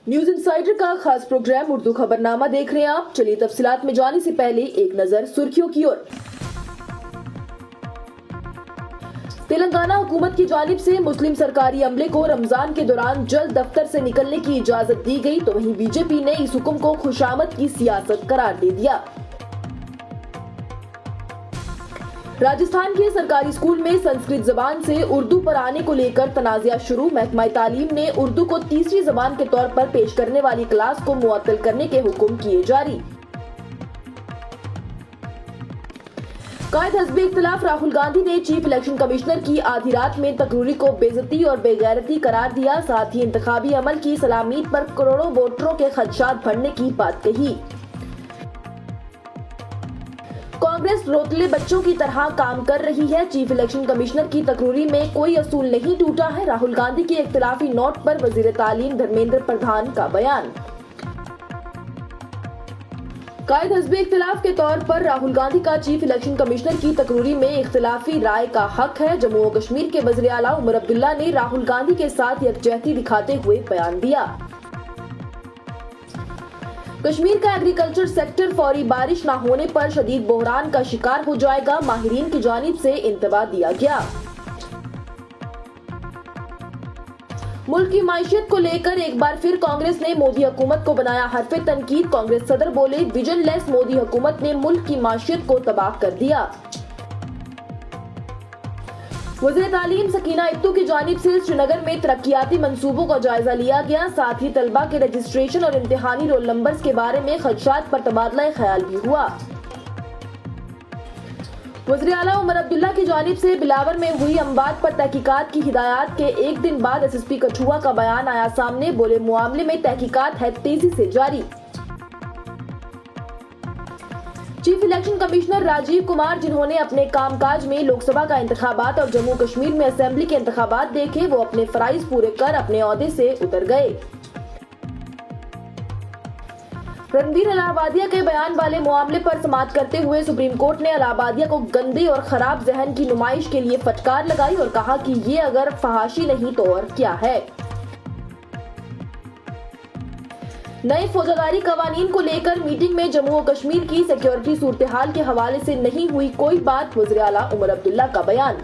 News insider का खास programme Urdu खबरनामा देख रहे हैं आप। चलिए तफसीलात में जाने से पहले एक नजर सुर्खियों की ओर। तेलंगाना हुकूमत की जानिब से मुस्लिम सरकारी अमले को रमजान के दौरान जल्द दफ्तर से निकलने की इजाजत दी गई, तो वहीं बीजेपी ने इस हुक्म को खुशामद की सियासत करार दे दिया। राजस्थान के सरकारी स्कूल में संस्कृत जबान से उर्दू पर आने को लेकर तनाज़ा शुरू। महकमा तालीम ने उर्दू को तीसरी जबान के तौर पर पेश करने वाली क्लास को मुअत्तल करने के हुक्म किए जारी। कायद हज़्ब इख्तिलाफ राहुल गांधी ने चीफ इलेक्शन कमिश्नर की आधी रात में तकरीरी को बेइज्जती और बेगैरती करार दिया। साथ ही इंतखाबी अमल की सलामीत पर करोड़ों वोटरों के खदशात बढ़ने की बात कही। कांग्रेस रोतले बच्चों की तरह काम कर रही है। चीफ इलेक्शन कमिश्नर की तकरीरी में कोई असूल नहीं टूटा है। राहुल गांधी के इख्तिलाफी नोट पर वजीर तालीम धर्मेंद्र प्रधान का बयान। कायद हज़्ब इख्तिलाफ के तौर पर राहुल गांधी का चीफ इलेक्शन कमिश्नर की तकरीरी में इख्तिलाफी राय का हक है। जम्मू और कश्मीर के वज़ीर आला उमर अब्दुल्ला ने राहुल गांधी के साथ यकजहती दिखाते हुए बयान दिया। कश्मीर का एग्रीकल्चर सेक्टर फौरी बारिश न होने पर शदीद बहरान का शिकार हो जाएगा, माहिरीन की जानिब से इंतबाह दिया गया। मुल्क की मायशियत को लेकर एक बार फिर कांग्रेस ने मोदी हुकूमत को बनाया हरफे तनकीद। कांग्रेस सदर बोले, विजनलेस मोदी हुकूमत ने मुल्क की मायशियत को तबाह कर दिया। वज़ीर तालीम सकीना इत्तू की जानिब से श्रीनगर में तरक्याती मंसूबों का जायजा लिया गया। साथ ही तलबा के रजिस्ट्रेशन और इम्तिहानी रोल नंबर्स के बारे में खदशात पर तबादला ख्याल भी हुआ। वज़ीर आला उमर अब्दुल्ला की जानिब से बिलावर में हुई अमवात पर तहकीकात की हिदायत के एक दिन बाद SSP कठुआ का बयान आया सामने। बोले, मामले में तहकीकात है तेजी से जारी। Chief election commissioner Rajeev Kumar, जिन्होंने अपने कामकाज में लोकसभा का इंतखाबात और जम्मू कश्मीर में असेंबली के इंतखाबात देखे, वो अपने फराइज पूरे कर अपने ओहदे से उतर गए। रणबीर इलाहाबादिया के बयान वाले मामले पर समाअत करते हुए सुप्रीम कोर्ट ने इलाहाबादिया को गंदे और खराब जहन की नुमाइश के लिए फटकार लगाई और कहा कि ये अगर फहाशी नहीं तो और क्या है। नए फौजदारी कवानीन को लेकर मीटिंग में जम्मू और कश्मीर की सिक्योरिटी सूरत हाल के हवाले से नहीं हुई कोई बात, वज़ीर आला उमर अब्दुल्ला का बयान।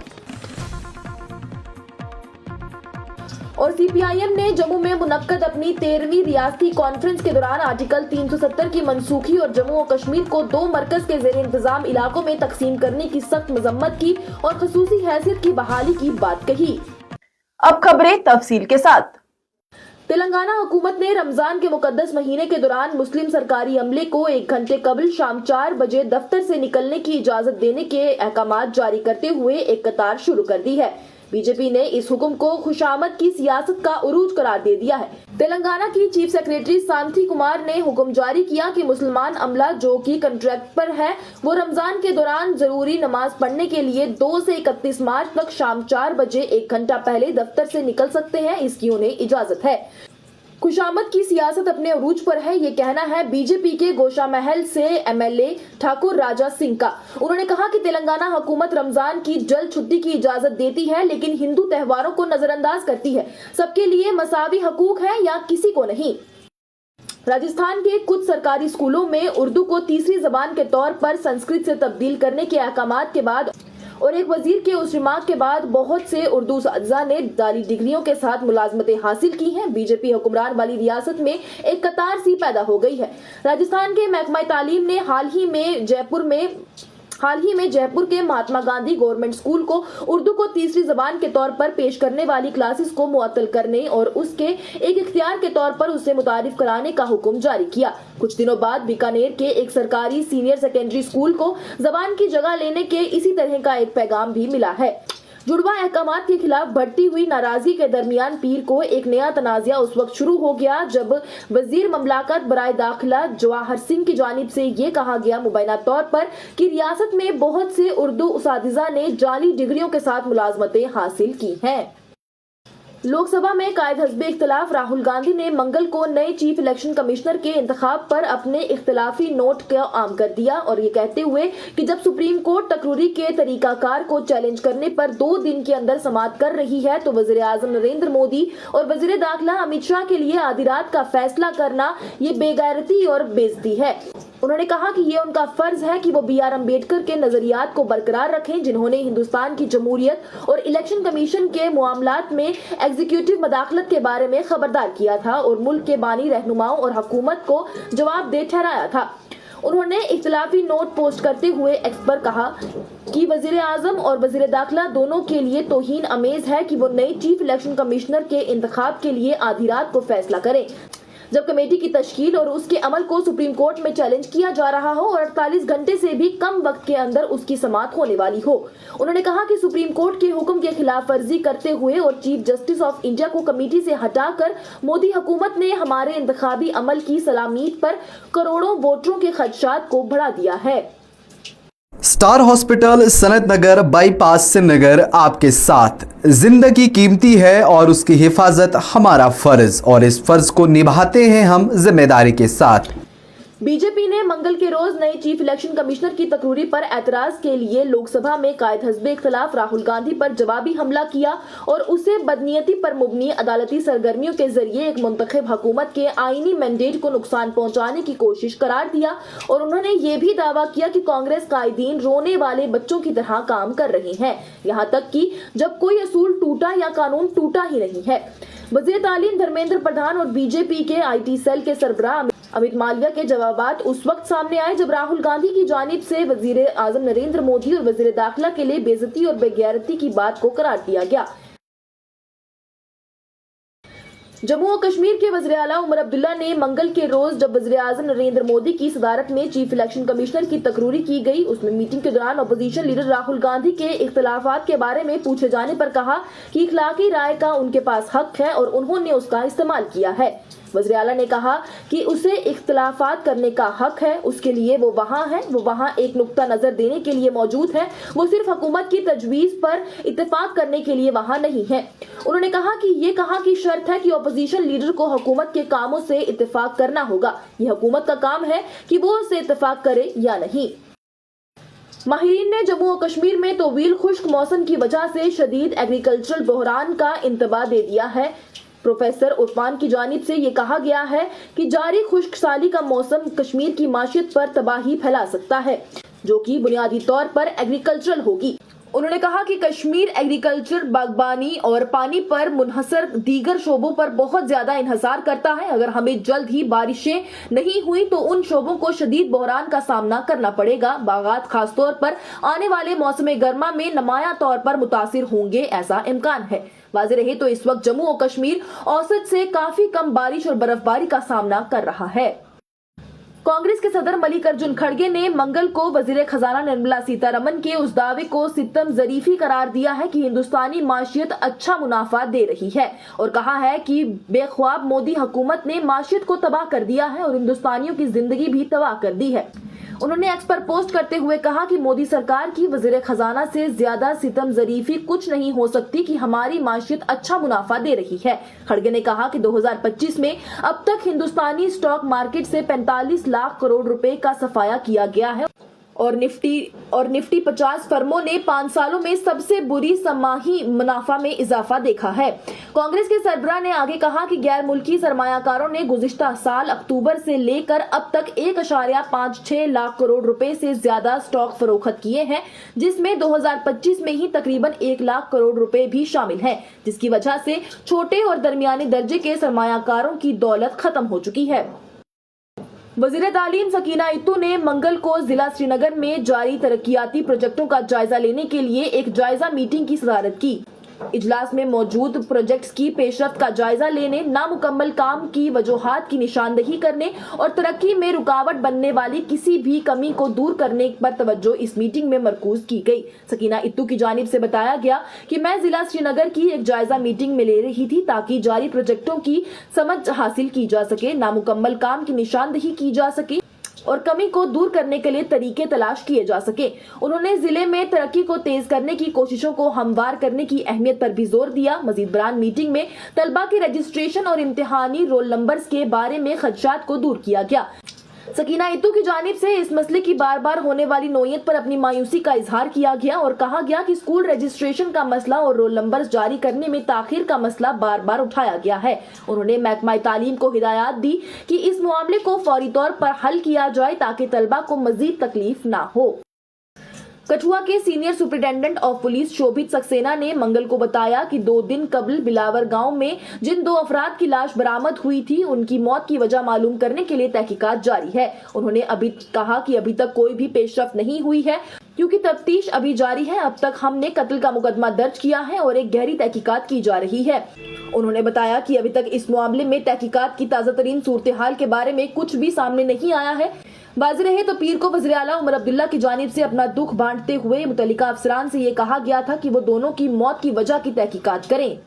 और CPIM ने जम्मू में मुनक्कद अपनी 13वीं रियासती कॉन्फ्रेंस के दौरान आर्टिकल 370 की मनसूखी और जम्मू और कश्मीर को 2 मरकज के ज़ेर इंतजाम इलाकों में तकसीम करने की सख्त मजम्मत की और खसूसी हैसियत की बहाली की बात कही। अब खबरें तफसील के साथ। तेलंगाना हुकूमत ने रमजान के मुकद्दस महीने के दौरान मुस्लिम सरकारी अमले को 1 घंटे कबल शाम 4 बजे दफ्तर से निकलने की इजाजत देने के अहकामात जारी करते हुए एक कतार शुरू कर दी है। बीजेपी ने इस हुक्म को खुशामद की सियासत का उरूज करार दे दिया है। तेलंगाना की चीफ सेक्रेटरी शांति कुमार ने हुक्म जारी किया कि मुसलमान अमला जो कि कंट्रैक्ट पर है, वो रमजान के दौरान जरूरी नमाज पढ़ने के लिए 2 से 31 मार्च तक शाम 4 बजे 1 घंटा पहले दफ्तर से निकल सकते हैं। इसकी उन्हें इजाजत है। खुशामद की सियासत अपने अरूज पर है, ये कहना है बीजेपी के गोशा महल से MLA ठाकुर राजा सिंह का। उन्होंने कहा कि तेलंगाना हुकूमत रमजान की जल्द छुट्टी की इजाजत देती है, लेकिन हिंदू त्योहारों को नजरअंदाज करती है। सबके लिए मसावी हकूक है या किसी को नहीं। राजस्थान के कुछ सरकारी स्कूलों में उर्दू को तीसरी जबान के तौर पर संस्कृत से तब्दील करने के अहकामात के बाद और एक वजीर के उस रिमार्क के बाद बहुत से उर्दू अज़ा ने जाली डिग्रियों के साथ मुलाजमतें हासिल की हैं। बीजेपी हुक्मरान वाली रियासत में एक कतार सी पैदा हो गई है। राजस्थान के महकमा तालीम ने हाल ही में जयपुर के महात्मा गांधी गवर्नमेंट स्कूल को उर्दू को तीसरी जबान के तौर पर पेश करने वाली क्लासेस को मुअत्तल करने और उसके एक इख्तियार के तौर पर उसे मुतारिफ कराने का हुक्म जारी किया। कुछ दिनों बाद बीकानेर के एक सरकारी सीनियर सेकेंडरी स्कूल को जबान की जगह लेने के इसी तरह का एक पैगाम भी मिला है। जुड़वा अहकामात के खिलाफ बढ़ती हुई नाराजगी के दरमियान पीर को एक नया तनाज़ा उस वक्त शुरू हो गया जब वजीर ममलाकत बराए दाखिला जवाहर सिंह की जानिब से ये कहा गया मुबैना तौर पर कि रियासत में बहुत से उर्दू उसातिज़ा ने जाली डिग्रियों के साथ मुलाजमतें हासिल की हैं। लोकसभा में कायद हस्बे इख्तिलाफ राहुल गांधी ने मंगल को नए चीफ इलेक्शन कमिश्नर के इंतखाब पर अपने इख्तिलाफी नोट को आम कर दिया और ये कहते हुए कि जब सुप्रीम कोर्ट तकरूरी के तरीकाकार को चैलेंज करने पर 2 दिन के अंदर समाअत कर रही है तो वजीर आजम नरेंद्र मोदी और वजीर दाखिला अमित शाह के लिए आधी रात का फैसला करना ये बेगैरती और बेइज्जती है। उन्होंने कहा कि ये उनका फर्ज है कि वो B.R. अम्बेडकर के नजरियात को बरकरार रखें जिन्होंने हिंदुस्तान की जमहूरियत और इलेक्शन कमीशन के मामलात में एग्जीक्यूटिव मदाखलत के बारे में खबरदार किया था और मुल्क के बानी रहनुमाओं और हुकूमत को जवाबदेह ठहराया था। उन्होंने इख्तिलाफी नोट पोस्ट करते हुए एक्स पर कहा कि वजीर आजम और वजीर दाखिला दोनों के लिए तौहीन अमेज है कि वो नए चीफ इलेक्शन कमिश्नर के इंतखाब के लिए आधी रात को फैसला करें जब कमेटी की तश्कील और उसके अमल को सुप्रीम कोर्ट में चैलेंज किया जा रहा हो और 48 घंटे से भी कम वक्त के अंदर उसकी समाअत होने वाली हो। उन्होंने कहा कि सुप्रीम कोर्ट के हुक्म के खिलाफ वर्जी करते हुए और चीफ जस्टिस ऑफ इंडिया को कमेटी से हटाकर मोदी हुकूमत ने हमारे इंतखाबी अमल की सलामीत पर करोड़ों वोटरों के खदशात को बढ़ा दिया है। स्टार हॉस्पिटल सनत नगर बाईपास श्रीनगर आपके साथ। जिंदगी कीमती है और उसकी हिफाजत हमारा फर्ज और इस फर्ज को निभाते हैं हम जिम्मेदारी के साथ। बीजेपी ने मंगल के रोज नए चीफ इलेक्शन कमिश्नर की तकरूरी पर एतराज के लिए लोकसभा में कायद हस्बे इख्तिलाफ राहुल गांधी पर जवाबी हमला किया और उसे बदनीयती पर मुबनी अदालती सरगर्मियों के जरिए एक मुंतखब हुकूमत के आईनी मैंडेट को नुकसान पहुंचाने की कोशिश करार दिया और उन्होंने ये भी दावा किया कि कांग्रेस कायदीन रोने वाले बच्चों की तरह काम कर रहे हैं, यहाँ तक कि जब कोई असूल टूटा या कानून टूटा ही नहीं है। वजीर तालीम धर्मेंद्र प्रधान और बीजेपी के IT सेल के सरबराह अमित मालविया के जवाबात उस वक्त सामने आए जब राहुल गांधी की जानिब से वजीर आजम नरेंद्र मोदी और वजीर दाखिला के लिए बेइज्जती और बेगैरती की बात को करार दिया गया। जम्मू और कश्मीर के वज़ीर आला उमर अब्दुल्ला ने मंगल के रोज जब वज़ीर आज़म नरेंद्र मोदी की सदारत में चीफ इलेक्शन कमिश्नर की तकरूरी की गई उसमें मीटिंग के दौरान अपोजिशन लीडर राहुल गांधी के इख्तिलाफात के बारे में पूछे जाने पर कहा कि इखलाकी राय का उनके पास हक है और उन्होंने उसका इस्तेमाल किया है। वज़ीर आला ने कहा कि उसे इख्तिलाफात करने का हक है, उसके लिए वो वहाँ है, वो वहाँ एक नुक्ता नजर देने के लिए मौजूद है, वो सिर्फ हुकूमत की तजवीज पर इत्तेफाक करने के लिए वहाँ नहीं है। उन्होंने कहा कि शर्त है कि अपोजिशन लीडर को हुकूमत के कामों से इत्तेफाक करना होगा, ये हुकूमत का काम है कि वो उससे इत्तेफाक करे या नहीं। माहिरीन ने जम्मू और कश्मीर में तवील खुश्क मौसम की वजह से शदीद एग्रीकल्चरल बहरान का इंतबाह दे दिया है। प्रोफेसर उस्मान की जानिब से ये कहा गया है कि जारी खुश्क साली का मौसम कश्मीर की माशियत पर तबाही फैला सकता है, जो कि बुनियादी तौर पर एग्रीकल्चरल होगी। उन्होंने कहा कि कश्मीर एग्रीकल्चर, बागबानी और पानी पर मुनहसर दीगर शोबों पर बहुत ज्यादा इन्हसार करता है। अगर हमें जल्द ही बारिशें नहीं हुई तो उन शोबों को शदीद बहरान का सामना करना पड़ेगा। बागात खासतौर पर आने वाले मौसम गर्मा में नुमाया तौर पर मुतासिर होंगे, ऐसा इम्कान है। वाज़ेह रहे तो इस वक्त जम्मू और कश्मीर औसत से काफी कम बारिश और बर्फबारी का सामना कर रहा है। कांग्रेस के सदर मल्लिकार्जुन खड़गे ने मंगल को वजीर खजाना निर्मला सीतारमन के उस दावे को सितम ज़रीफी करार दिया है कि हिंदुस्तानी माशियत अच्छा मुनाफा दे रही है और कहा है कि बेख्वाब मोदी हुकूमत ने माशियत को तबाह कर दिया है और हिंदुस्तानियों की जिंदगी भी तबाह कर दी है। उन्होंने एक्स पर पोस्ट करते हुए कहा कि मोदी सरकार की वजीर खजाना से ज्यादा सितम ज़रीफी कुछ नहीं हो सकती कि हमारी माशियत अच्छा मुनाफा दे रही है। खड़गे ने कहा कि 2025 में अब तक हिंदुस्तानी स्टॉक मार्केट से 45 लाख करोड़ रुपए का सफाया किया गया है और निफ्टी 50 फर्मों ने 5 सालों में सबसे बुरी समाही मुनाफा में इजाफा देखा है। कांग्रेस के सरबराह ने आगे कहा कि गैर मुल्की सरमायाकारों ने गुज़िश्ता साल अक्टूबर से लेकर अब तक 1.56 लाख करोड़ रुपए से ज्यादा स्टॉक फरोख्त किए हैं, जिसमें 2025 में ही तकरीबन 1 लाख करोड़ रुपए भी शामिल हैं, जिसकी वजह से छोटे और दरमियाने दर्जे के सरमायाकारों की दौलत खत्म हो चुकी है। वज़ीर तालीम सकीना इत्तू ने मंगल को जिला श्रीनगर में जारी तरक्याती प्रोजेक्टों का जायजा लेने के लिए एक जायजा मीटिंग की सदारत की। इजलास में मौजूद प्रोजेक्ट्स की पेशरफ्त का जायजा लेने, नामुकम्मल काम की वजूहात की निशानदही करने और तरक्की में रुकावट बनने वाली किसी भी कमी को दूर करने पर तवज्जो इस मीटिंग में मरकूज की गई। सकीना इत्तू की जानिब से बताया गया कि मैं जिला श्रीनगर की एक जायजा मीटिंग में ले रही थी ताकि जारी प्रोजेक्टों की समझ हासिल की जा सके, नामुकम्मल काम की निशानदही की जा सके और कमी को दूर करने के लिए तरीके तलाश किए जा सके। उन्होंने जिले में तरक्की को तेज करने की कोशिशों को हमवार करने की अहमियत पर भी जोर दिया। मजीद बरान मीटिंग में तलबा के रजिस्ट्रेशन और इम्तिहानी रोल नंबर्स के बारे में खदशात को दूर किया गया। सकीना इत्तू की जानिब से इस मसले की बार बार होने वाली नोयत पर अपनी मायूसी का इजहार किया गया और कहा गया कि स्कूल रजिस्ट्रेशन का मसला और रोल नंबर्स जारी करने में ताखीर का मसला बार बार उठाया गया है। उन्होंने महकमा तालीम को हिदायत दी कि इस मामले को फौरी तौर पर हल किया जाए ताकि तलबा को मजीद तकलीफ ना हो। कठुआ के सीनियर सुपरिटेंडेंट ऑफ पुलिस शोभित सक्सेना ने मंगल को बताया कि 2 दिन कबल बिलावर गांव में जिन 2 अफराद की लाश बरामद हुई थी उनकी मौत की वजह मालूम करने के लिए तहकीकात जारी है। उन्होंने कहा कि अभी तक कोई भी पेशरफ नहीं हुई है क्योंकि तफ्तीश अभी जारी है। अब तक हमने कत्ल का मुकदमा दर्ज किया है और एक गहरी तहकीकात की जा रही है। उन्होंने बताया कि अभी तक इस मामले में तहकीकात की ताज़ा तरीन सूरत हाल के बारे में कुछ भी सामने नहीं आया है। बाज़ रहे तो पीर को वज़ीर आला उमर अब्दुल्ला की जानिब से अपना दुख बांटते हुए मुतल्लिका अफसरान से ये कहा गया था कि वो दोनों की मौत की वजह की तहकीकात करें।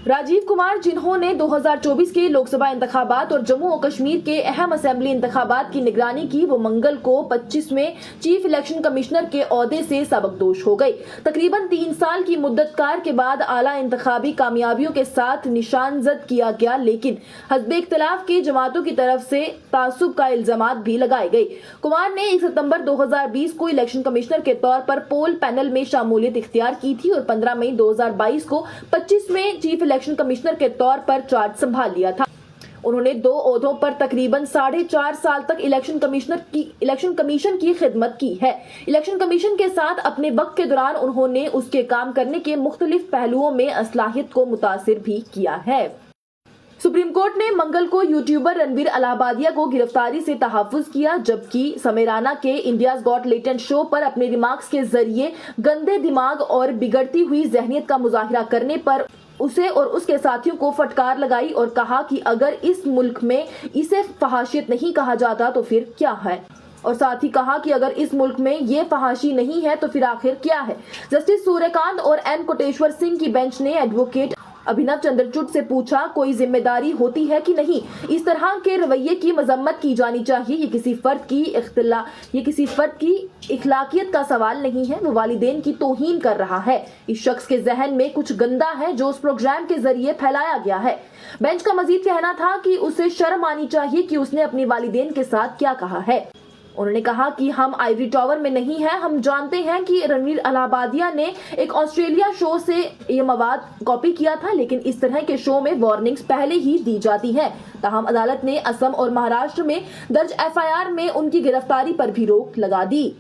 राजीव कुमार, जिन्होंने 2024 के लोकसभा इंतखाबात और जम्मू और कश्मीर के अहम असेंबली इंतखाबात की निगरानी की, वो मंगल को 25वें चीफ इलेक्शन कमिश्नर के ओहदे से सबकदोश हो गई। तकरीबन 3 साल की मुद्दत कार के बाद आला इंतखाबी कामयाबियों के साथ निशानजद किया गया, लेकिन हस्ब इख्तिलाफ की जमातों की तरफ से तासुब का इल्जामात भी लगाए गए। कुमार ने 1 सितंबर 2020 को इलेक्शन कमिश्नर के तौर पर पोल पैनल में शामूलियत इख्तियार की थी और 15 मई 2022 को 25वें चीफ इलेक्शन कमिश्नर के तौर पर चार्ज संभाल लिया था। उन्होंने 2 ओहदों पर तकरीबन 4.5 साल तक इलेक्शन कमीशन की खिदमत की है। इलेक्शन कमीशन के साथ अपने वक्त के दौरान उन्होंने उसके काम करने के मुख्तलिफ पहलुओं में असलाहियत को मुतासिर भी किया है। सुप्रीम कोर्ट ने मंगल को यूट्यूबर रणवीर अलाहाबादिया को गिरफ्तारी से तहफ्फुज किया, जबकि समेराना के इंडियाज गॉट लेटेंट शो पर अपने रिमार्क्स के जरिए गंदे दिमाग और बिगड़ती हुई जहनियत का मुजाहिरा करने पर उसे और उसके साथियों को फटकार लगाई और कहा कि अगर इस मुल्क में इसे फहाशियत नहीं कहा जाता तो फिर क्या है, और साथ ही कहा कि अगर इस मुल्क में ये फहाशी नहीं है तो फिर आखिर क्या है। जस्टिस सूर्यकांत और एन कोटेश्वर सिंह की बेंच ने एडवोकेट अभिनव चंद्रचूड़ से पूछा, कोई जिम्मेदारी होती है कि नहीं? इस तरह के रवैये की मजम्मत की जानी चाहिए। ये किसी फर्द की इखलाकियत का सवाल नहीं है, वो वालिदैन की तौहीन कर रहा है। इस शख्स के जहन में कुछ गंदा है जो उस प्रोग्राम के जरिए फैलाया गया है। बेंच का मजीद कहना था कि उसे शर्म आनी चाहिए कि उसने अपनी वालिदैन के साथ क्या कहा है। उन्होंने कहा कि हम आइवरी टावर में नहीं हैं। हम जानते हैं कि रणवीर अलाहाबादिया ने एक ऑस्ट्रेलिया शो से ये मवाद कॉपी किया था, लेकिन इस तरह के शो में वार्निंग्स पहले ही दी जाती हैं। ताहम अदालत ने असम और महाराष्ट्र में दर्ज FIR में उनकी गिरफ्तारी पर भी रोक लगा दी।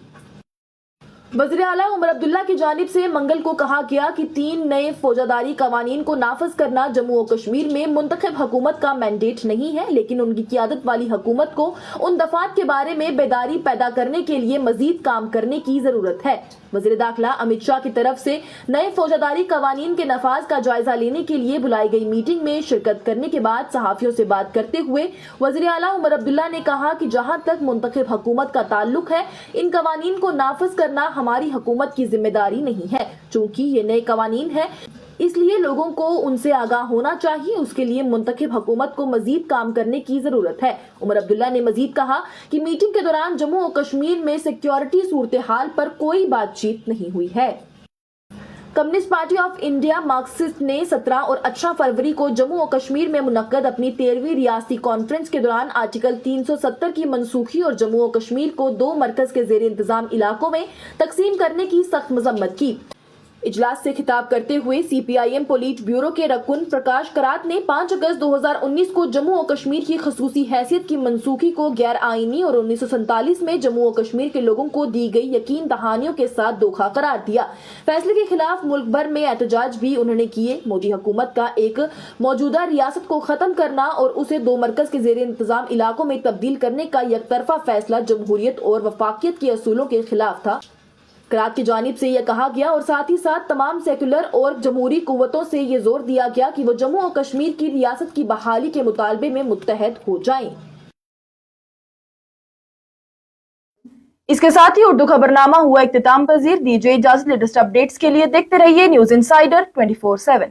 वज़ीर आला उमर अब्दुल्ला की जानिब से मंगल को कहा गया कि 3 नए फौजादारी कवानीन को नाफिज करना जम्मू और कश्मीर में मुंतखब हुकूमत का मैंडेट नहीं है, लेकिन उनकी क़ियादत वाली हुकूमत को उन दफात के बारे में बेदारी पैदा करने के लिए मजीद काम करने की जरूरत है। वज़ीर दाखिला अमित शाह की तरफ से नए फौजादारी कवानीन के नफाज का जायजा लेने के लिए बुलाई गई मीटिंग में शिरकत करने के बाद सहाफियों से बात करते हुए वज़ीर आला उमर अब्दुल्ला ने कहा कि जहां तक मुंतखब हुकूमत का ताल्लुक है, इन कवानीन को नाफिज करना हमारी हुकूमत की जिम्मेदारी नहीं है। चूंकि ये नए कवानीन है, इसलिए लोगों को उनसे आगाह होना चाहिए। उसके लिए मुंतखब हुकूमत को मजीद काम करने की जरूरत है। उमर अब्दुल्ला ने मजीद कहा कि मीटिंग के दौरान जम्मू और कश्मीर में सिक्योरिटी सूरत हाल पर कोई बातचीत नहीं हुई है। Communist party of India Marxist ने 17 और 18 फरवरी को जम्मू और कश्मीर में मुनक्कद अपनी 13वीं रियासती कॉन्फ्रेंस के दौरान आर्टिकल 370 की मनसूखी और जम्मू और कश्मीर को 2 मरकज के जेर इंतजाम इलाकों में तकसीम करने की सख्त मजम्मत की। इजलास से खिताब करते हुए CPIM पोलिट ब्यूरो के रकुन प्रकाश करात ने 5 अगस्त 2019 को जम्मू और कश्मीर की खसूसी हैसियत की मनसूखी को गैर आईनी और 1947 में जम्मू और कश्मीर के लोगों को दी गई यकीन दहानियों के साथ धोखा करार दिया। फैसले के खिलाफ मुल्क भर में एहतजाज भी उन्होंने किए। मोदी हुकूमत का एक मौजूदा रियासत को खत्म करना और उसे 2 मरकज के जेर इंतजाम इलाकों में तब्दील करने का यकतरफा फैसला जमहूरियत और वफाकियत के असूलों के खिलाफ था। करात की जानिब से यह कहा गया और साथ ही साथ तमाम सेकुलर और जमहूरी कुव्वतों से ये जोर दिया गया कि वो जम्मू और कश्मीर की रियासत की बहाली के मुतालबे में मुत्तहद हो जाएं। इसके साथ ही उर्दू खबरनामा हुआ इख्तिताम पजीर। दीजिए इजाजत। लेटेस्ट अपडेट्स के लिए देखते रहिए न्यूज इनसाइडर 24/7।